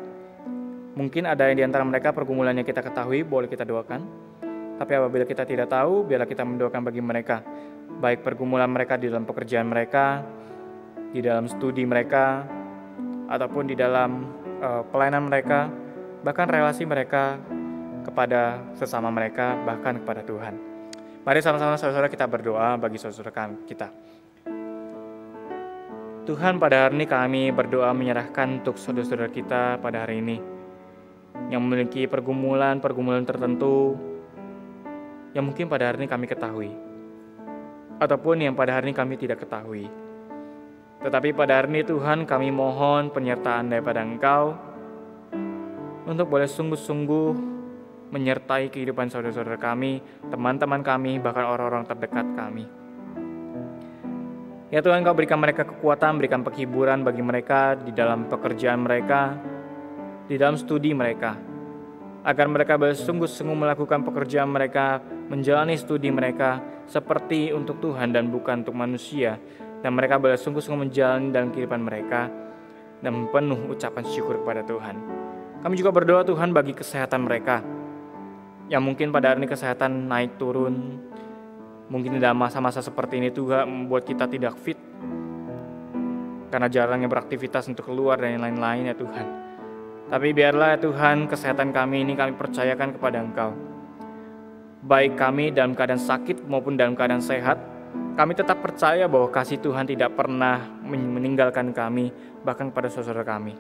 Mungkin ada yang di antara mereka pergumulannya kita ketahui, boleh kita doakan. Tapi apabila kita tidak tahu, biarlah kita mendoakan bagi mereka. Baik pergumulan mereka di dalam pekerjaan mereka, di dalam studi mereka, ataupun di dalam pelayanan mereka, bahkan relasi mereka kepada sesama mereka, bahkan kepada Tuhan. Mari sama-sama saudara-saudara kita berdoa bagi saudara kita. Tuhan, pada hari ini kami berdoa menyerahkan untuk saudara-saudara kita pada hari ini yang memiliki pergumulan tertentu yang mungkin pada hari ini kami ketahui ataupun yang pada hari ini kami tidak ketahui. Tetapi pada hari ini Tuhan, kami mohon penyertaan daripada Engkau untuk boleh sungguh-sungguh menyertai kehidupan saudara-saudara kami, teman-teman kami, bahkan orang-orang terdekat kami. Ya Tuhan, Engkau berikan mereka kekuatan, berikan penghiburan bagi mereka di dalam pekerjaan mereka, di dalam studi mereka, agar mereka bersungguh-sungguh melakukan pekerjaan mereka, menjalani studi mereka seperti untuk Tuhan dan bukan untuk manusia, dan mereka bersungguh-sungguh menjalani dalam kehidupan mereka dan penuh ucapan syukur kepada Tuhan. Kami juga berdoa Tuhan bagi kesehatan mereka, yang mungkin pada hari ini kesehatan naik turun, mungkin dalam masa-masa seperti ini juga membuat kita tidak fit karena jarangnya beraktivitas untuk keluar dan yang lain-lain ya Tuhan. Tapi biarlah ya Tuhan, kesehatan kami ini kami percayakan kepada Engkau. Baik kami dalam keadaan sakit maupun dalam keadaan sehat, kami tetap percaya bahwa kasih Tuhan tidak pernah meninggalkan kami, bahkan kepada saudara kami.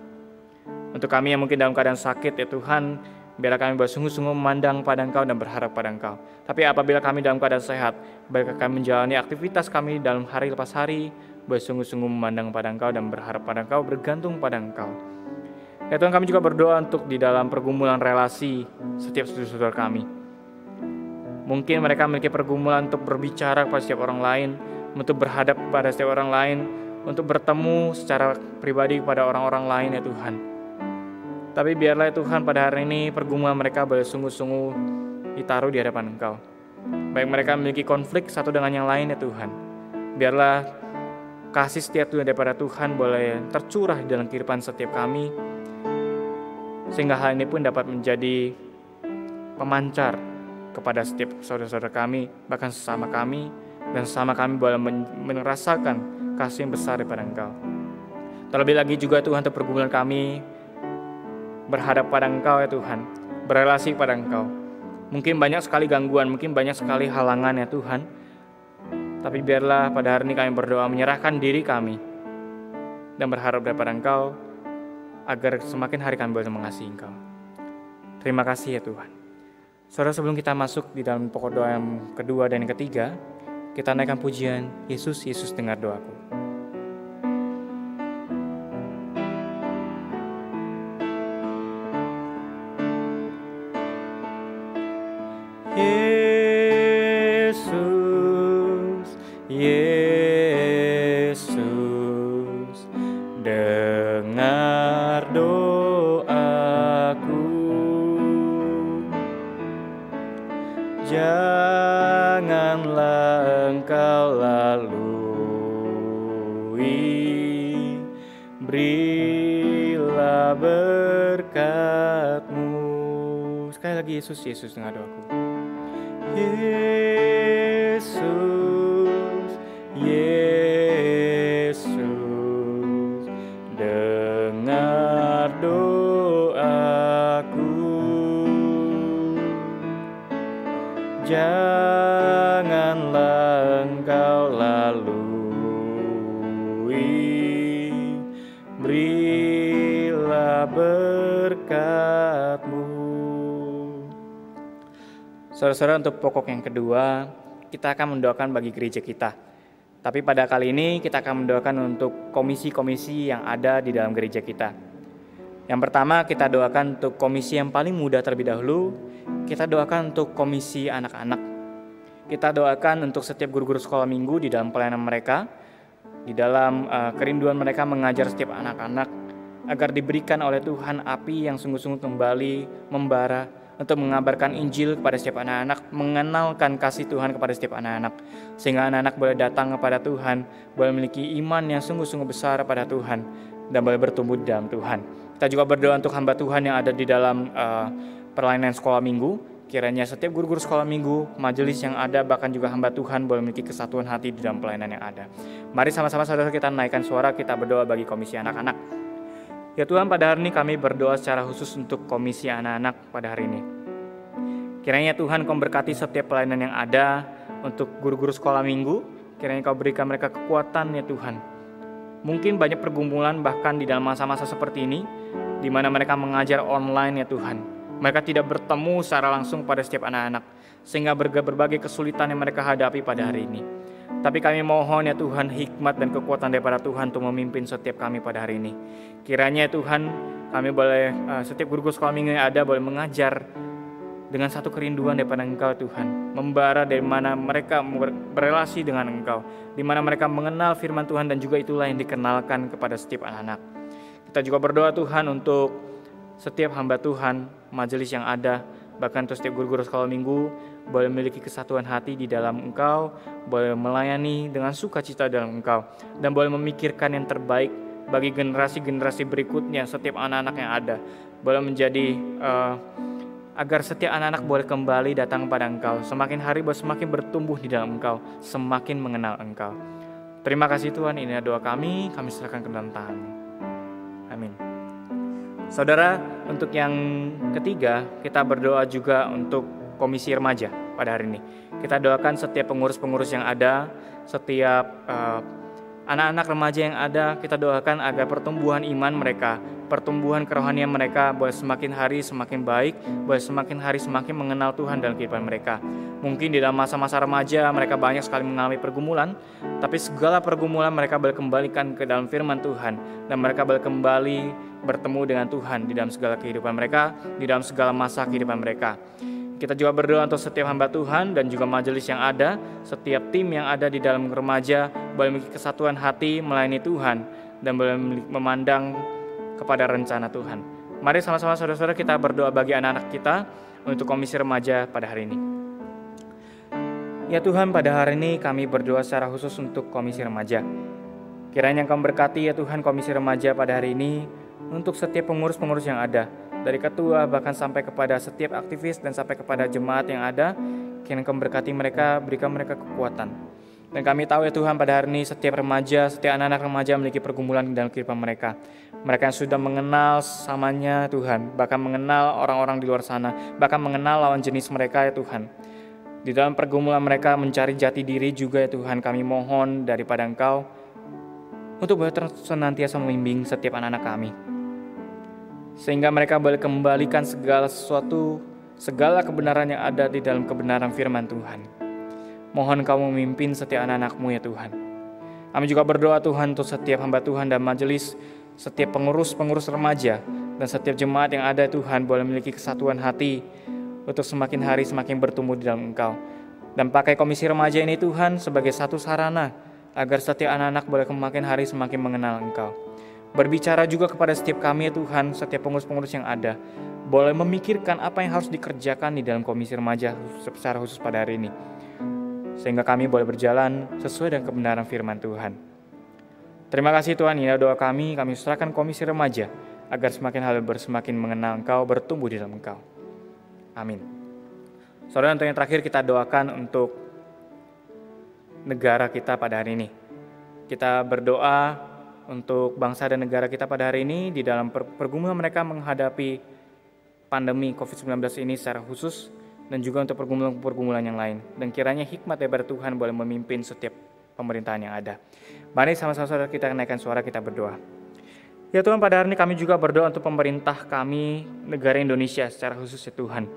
Untuk kami yang mungkin dalam keadaan sakit ya Tuhan, biarlah kami bersungguh-sungguh memandang pada Engkau dan berharap pada Engkau. Tapi apabila kami dalam keadaan sehat, biarlah kami menjalani aktivitas kami dalam hari lepas hari, bersungguh-sungguh memandang pada Engkau dan berharap pada Engkau, bergantung pada Engkau. Ya Tuhan, kami juga berdoa untuk di dalam pergumulan relasi setiap saudara-saudara kami. Mungkin mereka memiliki pergumulan untuk berbicara kepada setiap orang lain, untuk berhadap pada setiap orang lain, untuk bertemu secara pribadi kepada orang-orang lain ya Tuhan. Tapi biarlah ya Tuhan, pada hari ini pergumulan mereka boleh sungguh-sungguh ditaruh di hadapan Engkau. Baik mereka memiliki konflik satu dengan yang lain ya Tuhan. Biarlah kasih setia Tuhan daripada Tuhan boleh tercurah di dalam kehidupan setiap kami, sehingga hal ini pun dapat menjadi pemancar kepada setiap saudara-saudara kami, bahkan sesama kami, dan sesama kami boleh merasakan kasih yang besar daripada Engkau. Terlebih lagi juga Tuhan, untuk pergumulan kami berhadap pada Engkau ya Tuhan, berelasi pada Engkau. Mungkin banyak sekali gangguan, mungkin banyak sekali halangan ya Tuhan. Tapi biarlah pada hari ini kami berdoa menyerahkan diri kami dan berharap daripada Engkau, agar semakin hari kami boleh mengasihi Engkau. Terima kasih ya Tuhan. Saudara, sebelum kita masuk di dalam pokok doa yang kedua dan yang ketiga, kita naikkan pujian Yesus, Yesus dengar doaku. Yesus, Yesus, dengar doaku. Janganlah Engkau lalui, berilah berkat-Mu. Sekali lagi, Yesus, Yesus dengar doaku. Yesus, Yesus, dengar doaku. Janganlah engkau lalui, berilah berkat-Mu. Saudara-saudara, untuk pokok yang kedua, kita akan mendoakan bagi gereja kita. Tapi pada kali ini kita akan mendoakan untuk komisi-komisi yang ada di dalam gereja kita. Yang pertama, kita doakan untuk komisi yang paling muda terlebih dahulu. Kita doakan untuk komisi anak-anak. Kita doakan untuk setiap guru-guru sekolah minggu di dalam pelayanan mereka, di dalam kerinduan mereka mengajar setiap anak-anak, agar diberikan oleh Tuhan api yang sungguh-sungguh kembali membara untuk mengabarkan Injil kepada setiap anak-anak, mengenalkan kasih Tuhan kepada setiap anak-anak, sehingga anak-anak boleh datang kepada Tuhan, boleh memiliki iman yang sungguh-sungguh besar pada Tuhan, dan boleh bertumbuh di dalam Tuhan. Kita juga berdoa untuk hamba Tuhan yang ada di dalam perlainan sekolah minggu. Kiranya setiap guru-guru sekolah minggu, majelis yang ada, bahkan juga hamba Tuhan boleh memiliki kesatuan hati di dalam pelayanan yang ada. Mari sama-sama saudara kita naikkan suara, kita berdoa bagi komisi anak-anak. Ya Tuhan, pada hari ini kami berdoa secara khusus untuk komisi anak-anak pada hari ini. Kiranya Tuhan Kau berkati setiap pelayanan yang ada untuk guru-guru sekolah minggu. Kiranya Kau berikan mereka kekuatan ya Tuhan. Mungkin banyak pergumulan bahkan di dalam masa-masa seperti ini, di mana mereka mengajar online ya Tuhan. Mereka tidak bertemu secara langsung pada setiap anak-anak, sehingga berbagai kesulitan yang mereka hadapi pada hari ini. Tapi kami mohon ya Tuhan, hikmat dan kekuatan daripada Tuhan untuk memimpin setiap kami pada hari ini. Kiranya Tuhan, kami boleh, setiap guru sekolah minggu yang ada boleh mengajar dengan satu kerinduan daripada Engkau Tuhan. Membara dari mana mereka berrelasi dengan Engkau, di mana mereka mengenal firman Tuhan, dan juga itulah yang dikenalkan kepada setiap anak-anak. Kita juga berdoa Tuhan untuk setiap hamba Tuhan, majelis yang ada, bahkan untuk setiap guru-guru sekolah minggu boleh memiliki kesatuan hati di dalam Engkau, boleh melayani dengan sukacita dalam Engkau, dan boleh memikirkan yang terbaik bagi generasi-generasi berikutnya. Setiap anak-anak yang ada boleh menjadi agar setiap anak-anak boleh kembali datang pada Engkau, semakin hari boleh semakin bertumbuh di dalam Engkau, semakin mengenal Engkau. Terima kasih Tuhan, ini doa kami serahkan ke dalam tangan-Mu. Amin. Saudara, untuk yang ketiga, kita berdoa juga untuk komisi remaja pada hari ini. Kita doakan setiap pengurus-pengurus yang ada, setiap anak-anak remaja yang ada, kita doakan agar pertumbuhan iman mereka, pertumbuhan kerohanian mereka boleh semakin hari semakin baik, boleh semakin hari semakin mengenal Tuhan dalam kehidupan mereka. Mungkin di dalam masa-masa remaja mereka banyak sekali mengalami pergumulan, tapi segala pergumulan mereka boleh kembalikan ke dalam firman Tuhan, dan mereka boleh kembali bertemu dengan Tuhan di dalam segala kehidupan mereka, di dalam segala masa kehidupan mereka. Kita juga berdoa untuk setiap hamba Tuhan dan juga majelis yang ada, setiap tim yang ada di dalam remaja boleh memiliki kesatuan hati melayani Tuhan dan boleh memandang kepada rencana Tuhan. Mari sama-sama saudara-saudara kita berdoa bagi anak-anak kita untuk komisi remaja pada hari ini. Ya Tuhan, pada hari ini kami berdoa secara khusus untuk komisi remaja. Kiranya Engkau berkati ya Tuhan komisi remaja pada hari ini, untuk setiap pengurus-pengurus yang ada, dari ketua bahkan sampai kepada setiap aktivis dan sampai kepada jemaat yang ada. Kiranya Engkau berkati mereka, berikan mereka kekuatan. Dan kami tahu ya Tuhan, pada hari ini setiap remaja, setiap anak-anak remaja memiliki pergumulan dalam kehidupan mereka. Mereka yang sudah mengenal samanya Tuhan, bahkan mengenal orang-orang di luar sana, bahkan mengenal lawan jenis mereka ya Tuhan. Di dalam pergumulan mereka mencari jati diri juga ya Tuhan, kami mohon daripada Engkau untuk boleh senantiasa membimbing setiap anak-anak kami, sehingga mereka boleh kembalikan segala sesuatu, segala kebenaran yang ada di dalam kebenaran firman Tuhan. Mohon Kau memimpin setiap anak-anak-Mu ya Tuhan. Kami juga berdoa Tuhan untuk setiap hamba Tuhan dan majelis, setiap pengurus-pengurus remaja, dan setiap jemaat yang ada Tuhan boleh memiliki kesatuan hati untuk semakin hari semakin bertumbuh di dalam Engkau. Dan pakai komisi remaja ini Tuhan sebagai satu sarana agar setiap anak-anak boleh semakin hari semakin mengenal Engkau. Berbicara juga kepada setiap kami ya Tuhan, setiap pengurus-pengurus yang ada, boleh memikirkan apa yang harus dikerjakan di dalam komisi remaja secara khusus pada hari ini, sehingga kami boleh berjalan sesuai dengan kebenaran firman Tuhan. Terima kasih Tuhan, ini doa kami serahkan komisi remaja, agar semakin hari semakin mengenal Engkau, bertumbuh di dalam Engkau. Amin. Saudara, untuk yang terakhir kita doakan untuk negara kita pada hari ini. Kita berdoa untuk bangsa dan negara kita pada hari ini di dalam pergumulan mereka menghadapi pandemi COVID-19 ini secara khusus, dan juga untuk pergumulan-pergumulan yang lain. Dan kiranya hikmat daripada Tuhan boleh memimpin setiap pemerintahan yang ada. Mari sama-sama saudara kita naikkan suara, kita berdoa. Ya Tuhan, pada hari ini kami juga berdoa untuk pemerintah kami, negara Indonesia secara khusus ya Tuhan.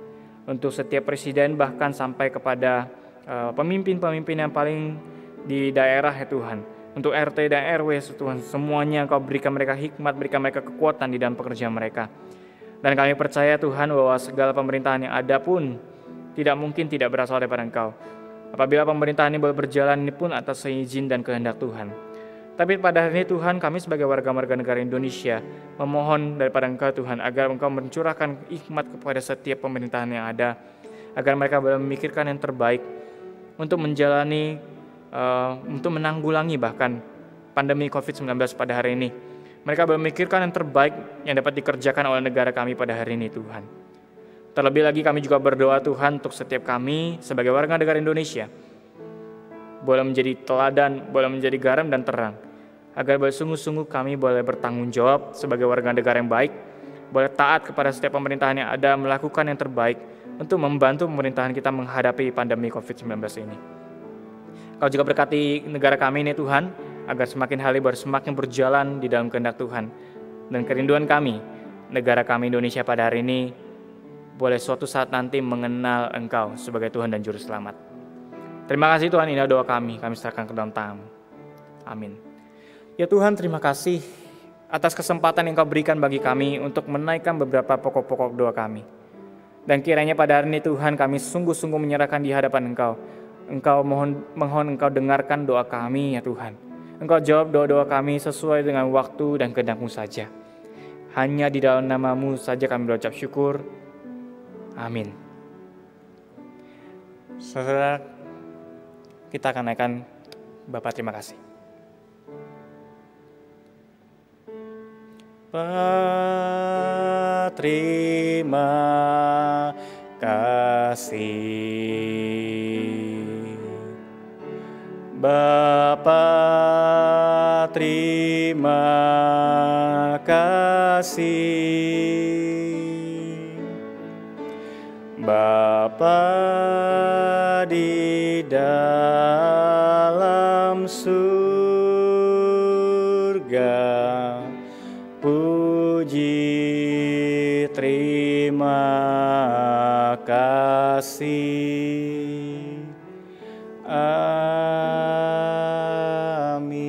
Untuk setiap presiden bahkan sampai kepada pemimpin-pemimpin yang paling di daerah ya Tuhan. Untuk RT dan RW ya Tuhan, semuanya Engkau berikan mereka hikmat, berikan mereka kekuatan di dalam pekerjaan mereka. Dan kami percaya Tuhan bahwa segala pemerintahan yang ada pun tidak mungkin tidak berasal daripada Engkau. Apabila pemerintahan ini boleh berjalan ini pun atas izin dan kehendak Tuhan. Tapi pada hari ini Tuhan, kami sebagai warga negara Indonesia memohon daripada Engkau Tuhan, agar Engkau mencurahkan hikmat kepada setiap pemerintahan yang ada, agar mereka boleh memikirkan yang terbaik untuk menjalani, untuk menanggulangi bahkan pandemi COVID-19 pada hari ini. Mereka boleh memikirkan yang terbaik yang dapat dikerjakan oleh negara kami pada hari ini Tuhan. Terlebih lagi kami juga berdoa Tuhan untuk setiap kami sebagai warga negara Indonesia boleh menjadi teladan, boleh menjadi garam dan terang, agar boleh sungguh-sungguh kami boleh bertanggung jawab sebagai warga negara yang baik, boleh taat kepada setiap pemerintahan yang ada, melakukan yang terbaik untuk membantu pemerintahan kita menghadapi pandemi COVID-19 ini. Kau juga berkati negara kami ini Tuhan, agar semakin hari semakin berjalan di dalam kehendak Tuhan. Dan kerinduan kami, negara kami Indonesia pada hari ini, boleh suatu saat nanti mengenal Engkau sebagai Tuhan dan Juru Selamat. Terima kasih Tuhan, inilah doa kami serahkan ke dalam tangan. Amin. Ya Tuhan, terima kasih atas kesempatan yang Kau berikan bagi kami untuk menaikkan beberapa pokok-pokok doa kami. Dan kiranya pada hari ini Tuhan, kami sungguh-sungguh menyerahkan di hadapan Engkau. Engkau mohon Engkau dengarkan doa kami ya Tuhan. Engkau jawab doa-doa kami sesuai dengan waktu dan kehendak-Mu saja. Hanya di dalam nama-Mu saja kami berucap syukur. Amin. Saudara, kita akan naikkan Bapa terima kasih. Terima kasih. Bapa terima kasih. Bapa di dalam surga, puji terima kasih. Amin.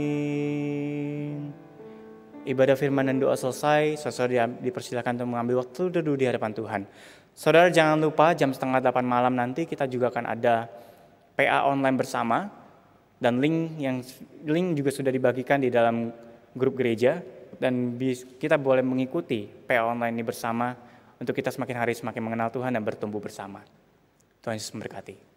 Ibadah firman dan doa selesai, saudara dipersilakan untuk mengambil waktu duduk di hadapan Tuhan. Saudara jangan lupa jam 7:30 malam nanti kita juga akan ada PA online bersama, dan link juga sudah dibagikan di dalam grup gereja, dan kita boleh mengikuti PA online ini bersama untuk kita semakin hari semakin mengenal Tuhan dan bertumbuh bersama. Tuhan Yesus memberkati.